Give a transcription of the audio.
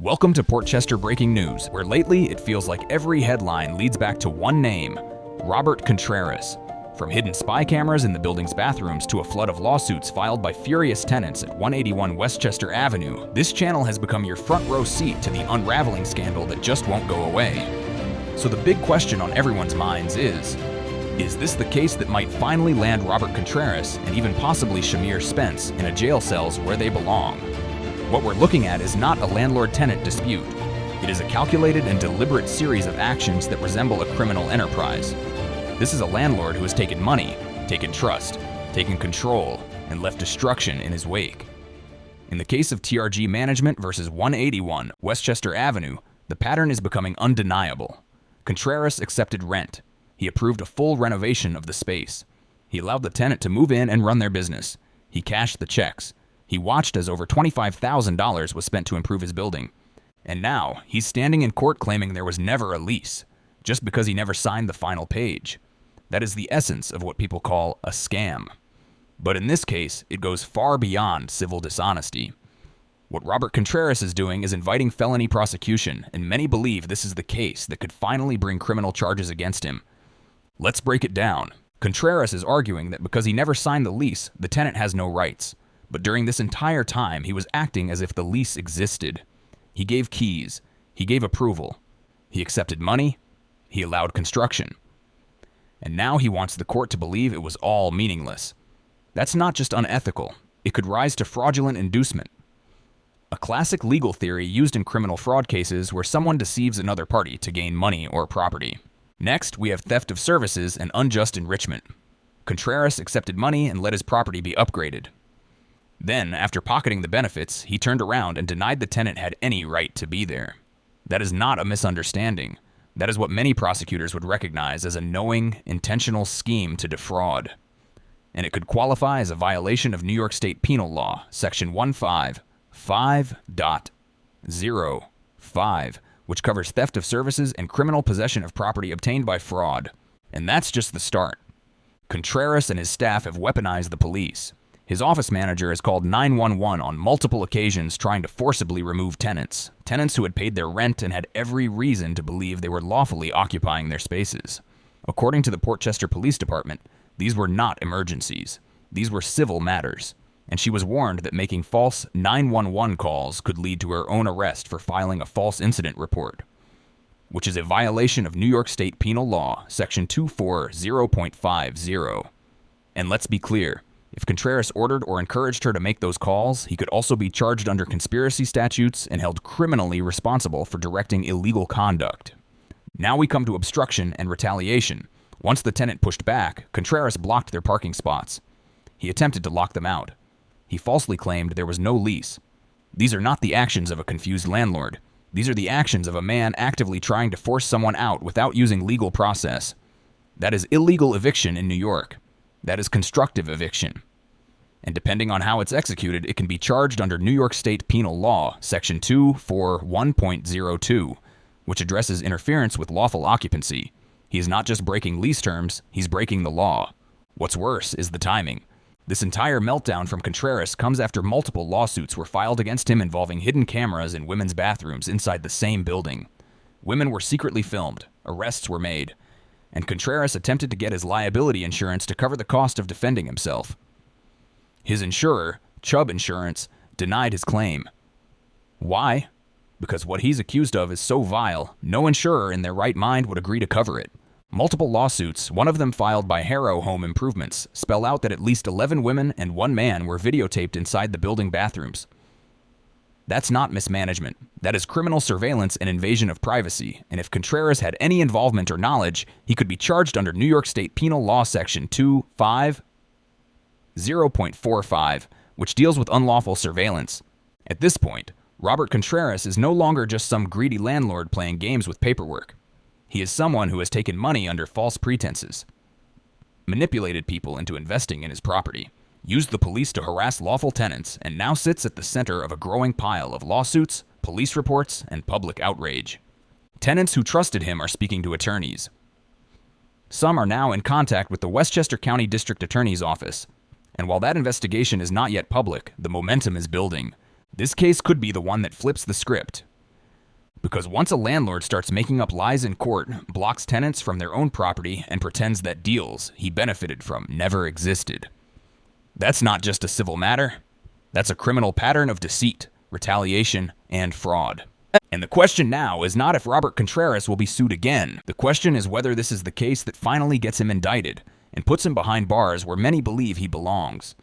Welcome to Portchester Breaking News, where lately it feels like every headline leads back to one name, Robert Contreras. From hidden spy cameras in the building's bathrooms to a flood of lawsuits filed by furious tenants at 181 Westchester Avenue, this channel has become your front row seat to the unraveling scandal that just won't go away. So the big question on everyone's minds is this the case that might finally land Robert Contreras and even possibly Shamir Spence in a jail cells where they belong? What we're looking at is not a landlord-tenant dispute. It is a calculated and deliberate series of actions that resemble a criminal enterprise. This is a landlord who has taken money, taken trust, taken control, and left destruction in his wake. In the case of TRG Management versus 181 Westchester Avenue, the pattern is becoming undeniable. Contreras accepted rent. He approved a full renovation of the space. He allowed the tenant to move in and run their business. He cashed the checks. He watched as over $25,000 was spent to improve his building. And now, he's standing in court claiming there was never a lease, just because he never signed the final page. That is the essence of what people call a scam. But in this case, it goes far beyond civil dishonesty. What Robert Contreras is doing is inviting felony prosecution, and many believe this is the case that could finally bring criminal charges against him. Let's break it down. Contreras is arguing that because he never signed the lease, the tenant has no rights. But during this entire time, he was acting as if the lease existed. He gave keys. He gave approval. He accepted money. He allowed construction. And now he wants the court to believe it was all meaningless. That's not just unethical. It could rise to fraudulent inducement, a classic legal theory used in criminal fraud cases where someone deceives another party to gain money or property. Next, we have theft of services and unjust enrichment. Contreras accepted money and let his property be upgraded. Then, after pocketing the benefits, he turned around and denied the tenant had any right to be there. That is not a misunderstanding. That is what many prosecutors would recognize as a knowing, intentional scheme to defraud. And it could qualify as a violation of New York State Penal Law, Section 155.05, which covers theft of services and criminal possession of property obtained by fraud. And that's just the start. Contreras and his staff have weaponized the police. His office manager has called 911 on multiple occasions trying to forcibly remove tenants who had paid their rent and had every reason to believe they were lawfully occupying their spaces. According to the Portchester Police Department, these were not emergencies. These were civil matters, and she was warned that making false 911 calls could lead to her own arrest for filing a false incident report, which is a violation of New York State Penal Law, Section 240.50. And let's be clear, if Contreras ordered or encouraged her to make those calls, he could also be charged under conspiracy statutes and held criminally responsible for directing illegal conduct. Now we come to obstruction and retaliation. Once the tenant pushed back, Contreras blocked their parking spots. He attempted to lock them out. He falsely claimed there was no lease. These are not the actions of a confused landlord. These are the actions of a man actively trying to force someone out without using legal process. That is illegal eviction in New York. That is constructive eviction. And depending on how it's executed, it can be charged under New York State Penal Law, Section 241.02, which addresses interference with lawful occupancy. He is not just breaking lease terms, he's breaking the law. What's worse is the timing. This entire meltdown from Contreras comes after multiple lawsuits were filed against him involving hidden cameras in women's bathrooms inside the same building. Women were secretly filmed, arrests were made, and Contreras attempted to get his liability insurance to cover the cost of defending himself. His insurer, Chubb Insurance, denied his claim. Why? Because what he's accused of is so vile, no insurer in their right mind would agree to cover it. Multiple lawsuits, one of them filed by Harrow Home Improvements, spell out that at least 11 women and 1 man were videotaped inside the building bathrooms. That's not mismanagement. That is criminal surveillance and invasion of privacy, and if Contreras had any involvement or knowledge, he could be charged under New York State Penal Law Section 250.45, which deals with unlawful surveillance. At this point, Robert Contreras is no longer just some greedy landlord playing games with paperwork. He is someone who has taken money under false pretenses, manipulated people into investing in his property, used the police to harass lawful tenants, and now sits at the center of a growing pile of lawsuits, police reports, and public outrage. Tenants who trusted him are speaking to attorneys. Some are now in contact with the Westchester County District Attorney's Office, and while that investigation is not yet public, the momentum is building. This case could be the one that flips the script. Because once a landlord starts making up lies in court, blocks tenants from their own property, and pretends that deals he benefited from never existed. That's not just a civil matter. That's a criminal pattern of deceit, retaliation, and fraud. And the question now is not if Robert Contreras will be sued again. The question is whether this is the case that finally gets him indicted and puts him behind bars where many believe he belongs.